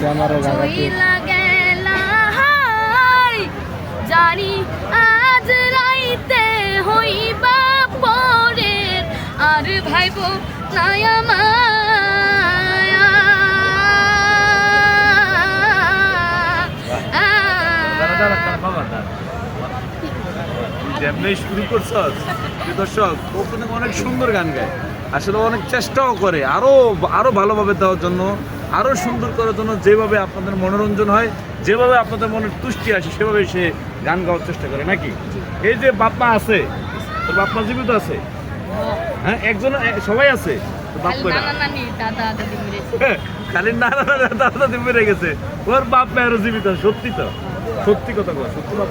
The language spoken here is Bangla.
চইলা গেলা হাই জানি আজ রাইতে হইবা পরে আর ভাইব নাই যেমনি শুরু করছস দর্শক ও কিন্তু অনেক সুন্দর গান গায়, আসলে অনেক চেষ্টাও করে আরো আরো ভালোভাবে দেওয়ার জন্য, আরো সুন্দর করার জন্য, যেভাবে আপনাদের মনোরঞ্জন হয়, যেভাবে আপনাদের মনের তুষ্টি আসে সেভাবে সে গান গাওয়ার চেষ্টা করে নাকি। এই যে বাপমা আছে, তোর বাপমা জীবিত আছে? হ্যাঁ, একজন সবাই আছে? খালি নানা দাদা দাদি মরে গেছে, ওর বাপ মা আরো জীবিত। সত্যি তো, সত্যি কথা বল, সত্যি বাপ